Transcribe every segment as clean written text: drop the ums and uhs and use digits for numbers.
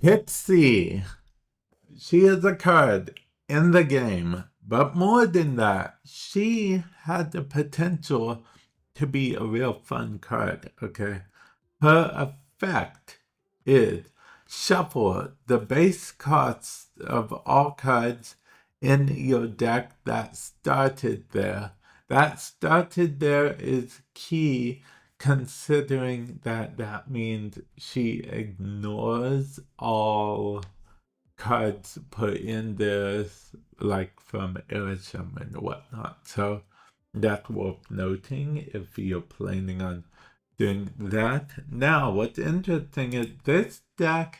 Pixie. She is a card in the game, but more than that, she had the potential to be a real fun card, okay? Her effect is shuffle the base costs of all cards in your deck that started there. That started there is key, considering that that means she ignores all cards put in there, like from Erisham and whatnot. So that's worth noting if you're planning on doing that. Now, what's interesting is this deck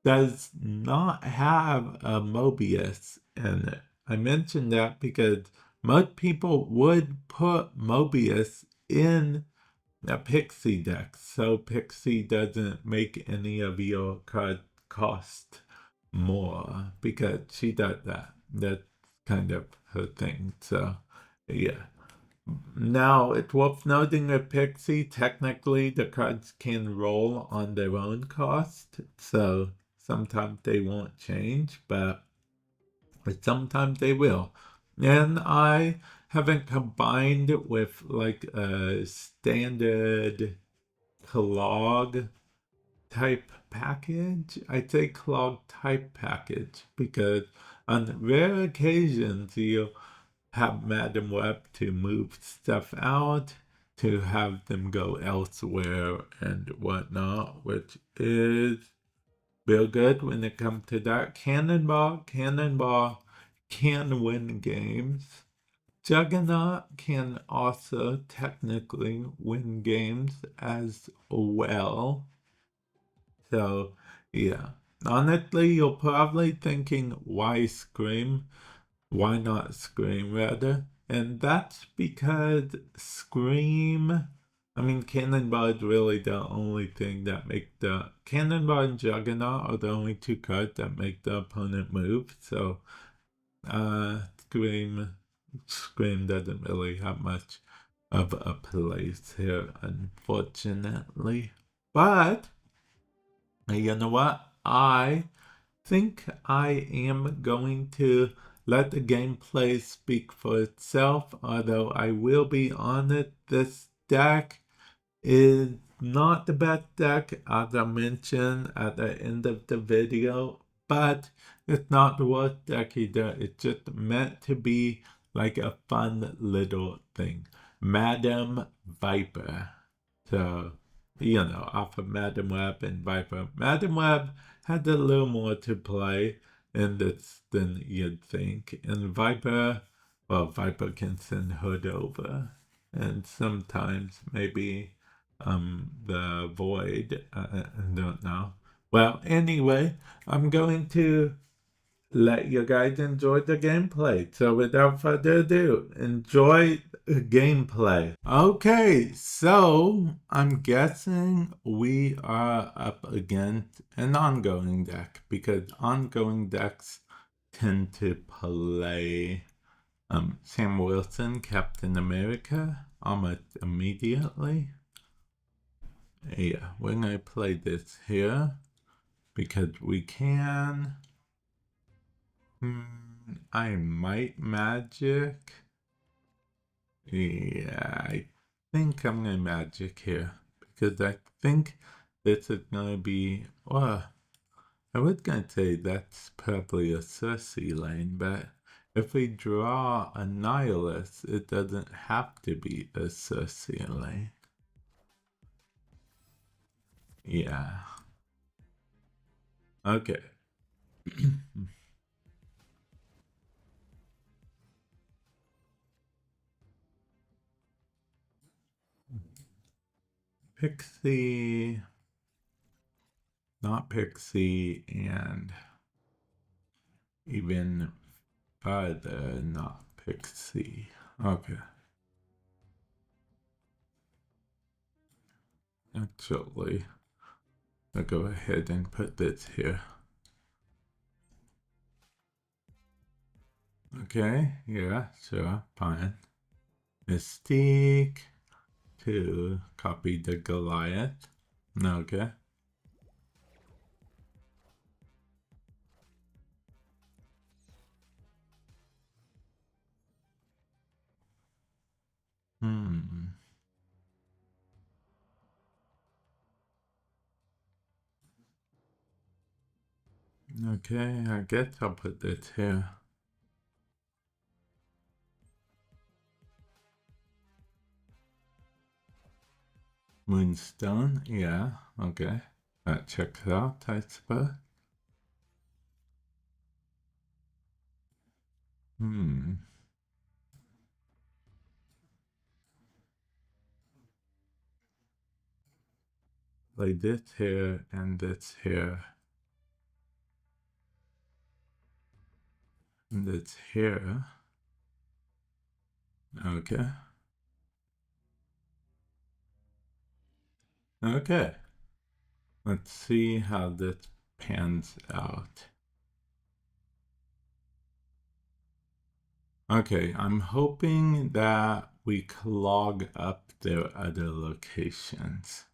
does not have a Mobius in it. I mentioned that because most people would put Mobius in a Pixie deck, so Pixie doesn't make any of your cards cost more, because she does that. That's kind of her thing. So, yeah. Now, it's worth noting that Pixie, technically, the cards can roll on their own cost, so sometimes they won't change, but sometimes they will. And I haven't combined it with like a standard clog type package. I'd say clog type package, because on rare occasions you'll have Madam Web to move stuff out, to have them go elsewhere and whatnot, which is real good when it comes to that. Cannonball can win games. Juggernaut can also technically win games as well. So, yeah. Honestly, you're probably thinking, why Scream? Why not Scream, rather? And that's because Scream, I mean, Cannonball is really the only thing that make the... Cannonball and Juggernaut are the only two cards that make the opponent move, so Scream doesn't really have much of a place here, unfortunately. But, you know what? I think I am going to let the gameplay speak for itself, although I will be honest, this deck is not the best deck, as I mentioned at the end of the video, but it's not the worst deck either. It's just meant to be like a fun little thing. Madam Viper. So, you know, off of Madam Web and Viper. Madam Web had a little more to play in this than you'd think. And Viper, well, Viper can send Hood over. And sometimes maybe the Void, I don't know. Well, anyway, I'm going to let you guys enjoy the gameplay. So without further ado, enjoy the gameplay. Okay, so I'm guessing we are up against an ongoing deck, because ongoing decks tend to play Sam Wilson, Captain America, almost immediately. Yeah, we're gonna play this here because we can. I might magic. Yeah, I think I'm gonna magic here, because I think this is gonna be, well, I was gonna say that's probably a Cersei lane, but if we draw a Nihilist, it doesn't have to be a Cersei lane. Yeah. Okay. Pixie, not Pixie, and even farther, not Pixie. Okay. Actually, I'll go ahead and put this here. Okay, yeah, sure, fine. Mystique to copy the Goliath. Okay. Okay, I guess I'll put this here. Moonstone, yeah, okay. That checks out, I suppose. Like this here and this here. And this here. Okay. Okay. Let's see how this pans out. Okay, I'm hoping that we clog up their other locations.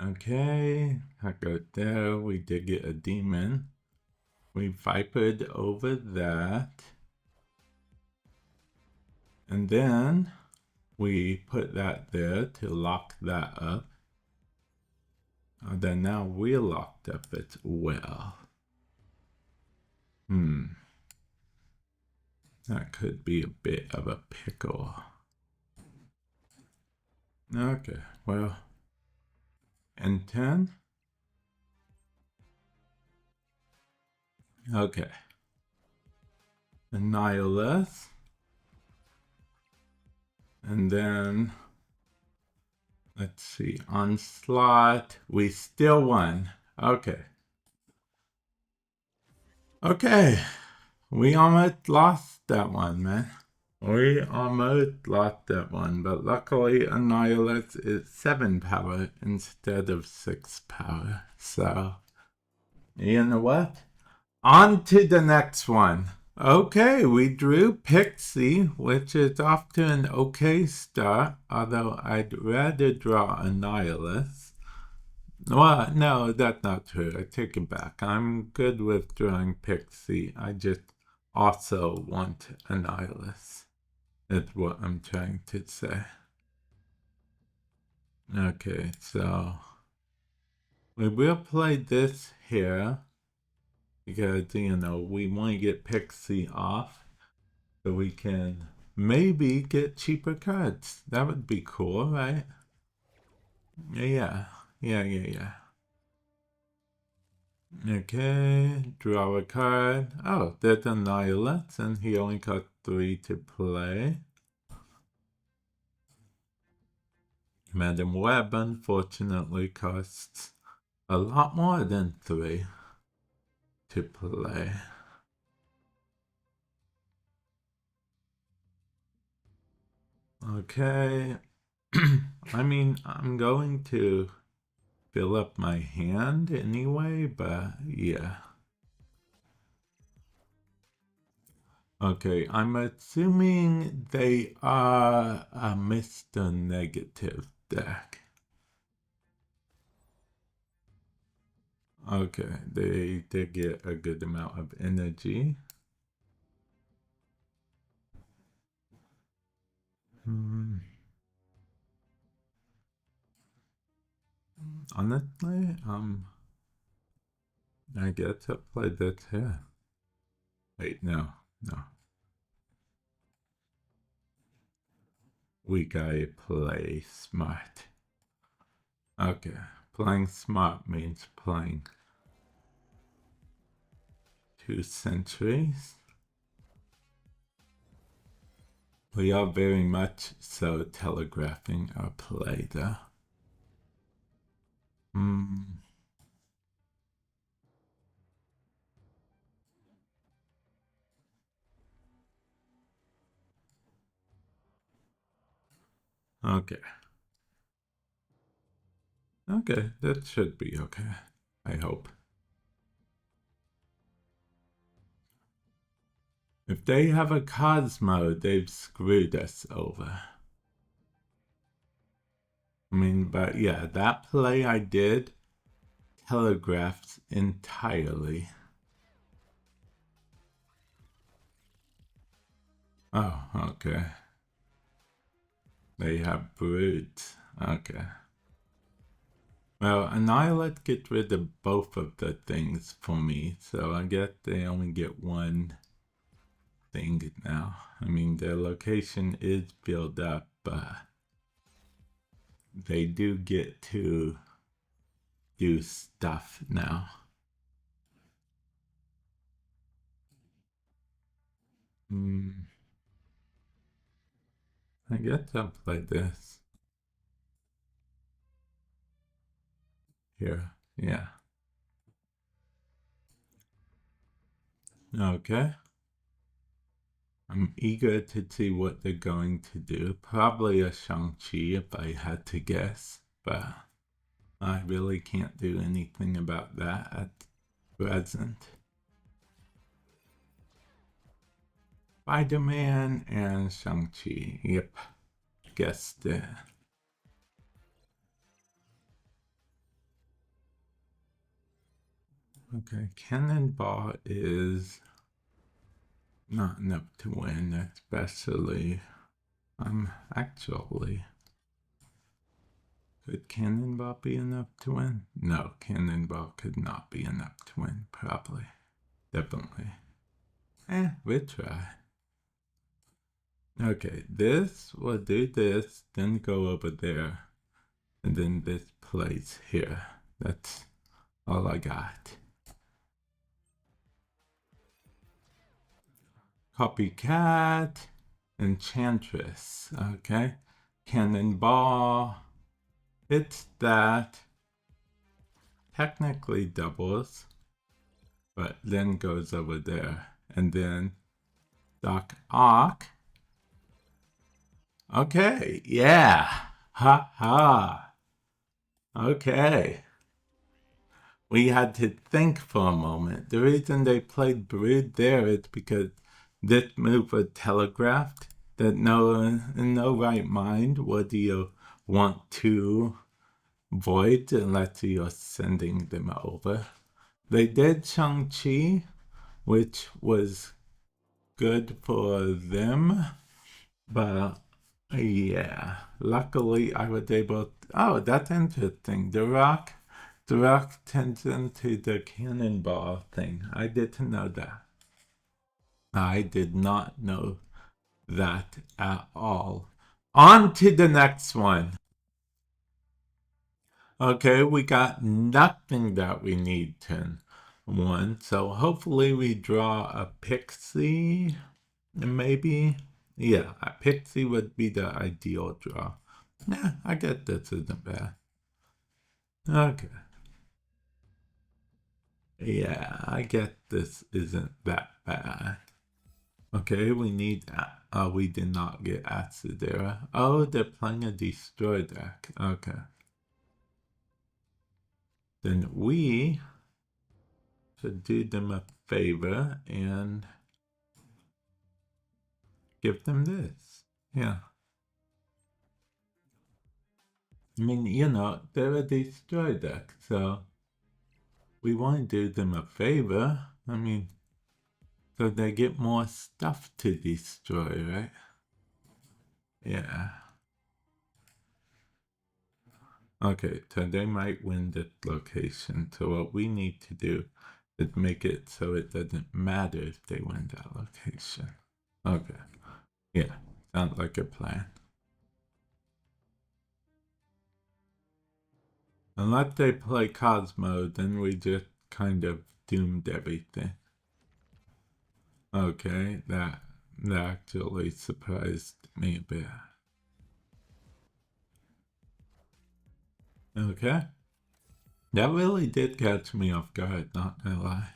Okay, I got there. We did get a demon. We vipered over that. And then we put that there to lock that up. Then now we're locked up as well. That could be a bit of a pickle. Okay, well, and 10? Okay. Annihilus. And then, let's see, Onslaught. We still won. Okay. Okay. We almost lost that one, man. We almost lost that one, but luckily Annihilus is 7 power instead of 6 power. So, you know what? On to the next one. Okay, we drew Pixie, which is off to an okay start, although I'd rather draw Annihilus. Well, no, that's not true. I take it back. I'm good with drawing Pixie. I just also want Annihilus. That's what I'm trying to say. Okay, so we will play this here because, you know, we want to get Pixie off so we can maybe get cheaper cards. That would be cool, right? Yeah. Okay, draw a card. Oh, that's Annihilus, and he only got 3 to play. Madam Web, unfortunately, costs a lot more than 3 to play. Okay. I mean, I'm going to fill up my hand anyway, but yeah. Okay, I'm assuming they are a Mr. Negative deck. Okay, they did get a good amount of energy. Honestly, I get to play that here. Wait, no. We gotta play smart. Okay, playing smart means playing 2 centuries. We are very much so telegraphing our play, though. Okay. Okay, that should be okay. I hope. If they have a Cosmo, they've screwed us over. I mean, but yeah, that play I did telegraphs entirely. Oh, okay. They have brutes. Okay. Well, Annihilate get rid of both of the things for me, so I guess they only get one thing now. I mean, their location is filled up, but they do get to do stuff now. I guess I'll play this. Here, yeah. Okay. I'm eager to see what they're going to do. Probably a Shang-Chi if I had to guess, but I really can't do anything about that at present. Spider-Man and Shang-Chi. Yep, guessed it. Okay, Cannonball is not enough to win, especially actually, could Cannonball be enough to win? No, Cannonball could not be enough to win, probably. Definitely. We'll try. Okay, this will do this, then go over there, and then this place here. That's all I got. Copycat, Enchantress, okay? Cannonball, it's that. Technically doubles, but then goes over there. And then Doc Ock. Okay, yeah. Ha ha. Okay. We had to think for a moment. The reason they played Brood there is because this move was telegraphed that in no right mind would you want to void unless you're sending them over. They did Shang-Chi, which was good for them, but yeah, luckily I was able. Oh, that's interesting. The rock turns into the cannonball thing. I didn't know that. I did not know that at all. On to the next one. Okay, we got nothing that we need turn one, so hopefully we draw a Pixie, maybe. Yeah, a Pixie would be the ideal draw. Yeah, I guess this isn't bad. Okay. Yeah, I guess this isn't that bad. Okay, we need. We did not get Acid Era. Oh, they're playing a Destroy deck. Okay. Then we should do them a favor and give them this. Yeah. I mean, you know, they're a Destroy deck, so we want to do them a favor. I mean, so they get more stuff to destroy, right? Yeah. Okay, so they might win this location. So what we need to do is make it so it doesn't matter if they win that location. Okay. Yeah, sounds like a plan. Unless they play Cosmo, then we just kind of doomed everything. Okay, that actually surprised me a bit. Okay. That really did catch me off guard, not gonna lie.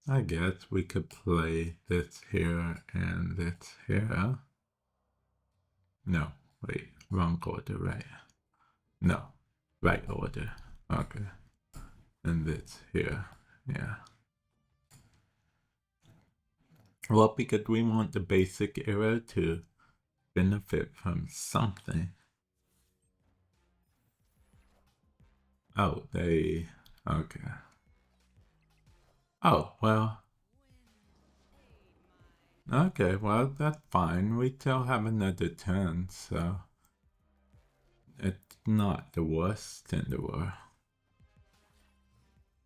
I guess we could play this here and this here. No, wait, wrong order, right? No, right order. Okay. And this here, yeah. Well, because we want the basic era to benefit from something. Oh, they... Okay. Oh, well... Okay, well, that's fine. We still have another turn, so... It's not the worst in the world.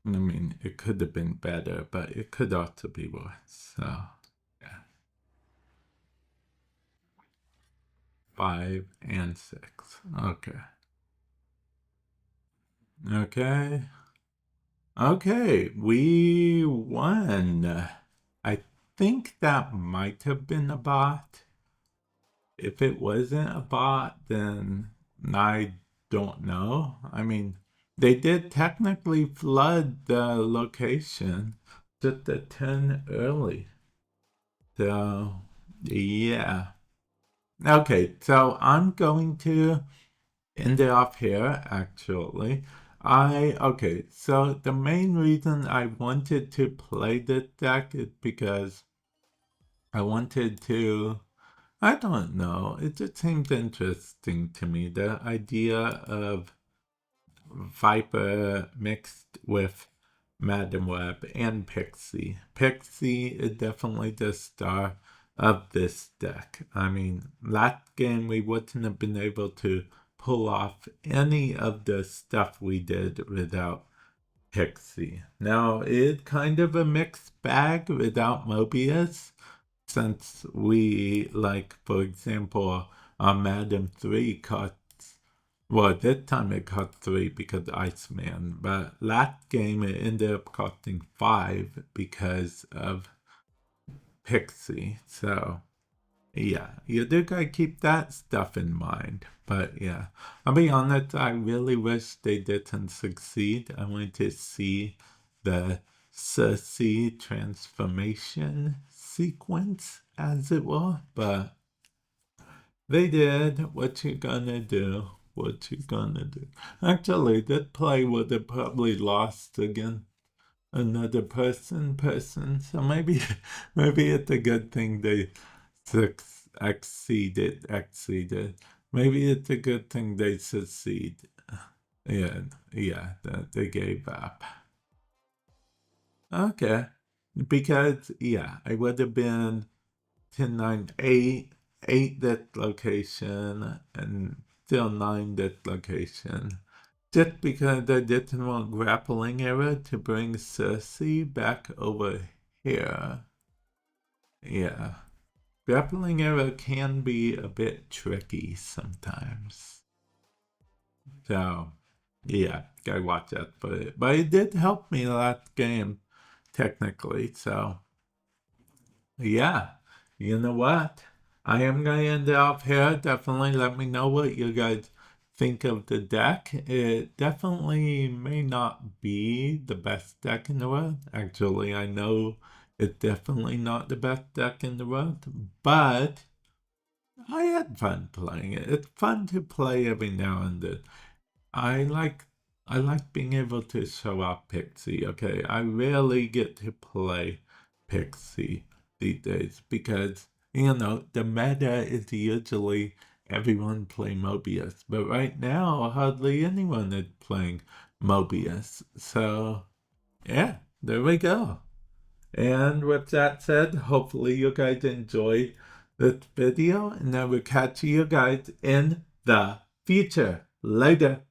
I mean, it could have been better, but it could also be worse, so... Yeah. 5 and 6. Okay. Okay. Okay, we won. I think that might have been a bot. If it wasn't a bot, then I don't know. I mean, they did technically flood the location just a 10 early. So, yeah. Okay, so I'm going to end it off here, actually. Okay, so the main reason I wanted to play this deck is because I wanted to, I don't know, it just seemed interesting to me, the idea of Viper mixed with Madam Web and Pixie. Pixie is definitely the star of this deck. I mean, last game we wouldn't have been able to pull off any of the stuff we did without Pixie. Now, it's kind of a mixed bag without Mobius, since we, like, for example, on Madam 3 caught, well, this time it caught 3 because Iceman, but last game it ended up costing 5 because of Pixie, so... Yeah, you do gotta keep that stuff in mind. But yeah, I'll be honest, I really wish they didn't succeed. I wanted to see the Cersei transformation sequence, as it were, but they did. What you gonna do? What you gonna do? Actually, that play would have probably lost again another person. So maybe it's a good thing they exceeded. Maybe it's a good thing they succeed. Yeah, that they gave up. Okay, because yeah, I would have been 10, 9, 8, 8 that location, and still 9 that location. Just because I didn't want grappling error to bring Cersei back over here. Yeah. Grappling error can be a bit tricky sometimes. So, yeah, gotta watch out for it. But it did help me last game, technically. So, yeah, you know what? I am gonna end it off here. Definitely let me know what you guys think of the deck. It definitely may not be the best deck in the world. Actually, I know it's definitely not the best deck in the world, but I had fun playing it. It's fun to play every now and then. I like I like being able to show off Pixie. Okay, I rarely get to play Pixie these days because the meta is usually everyone play Mobius, but right now hardly anyone is playing Mobius. So yeah, there we go. And with that said, hopefully you guys enjoyed this video, and I will catch you guys in the future. Later.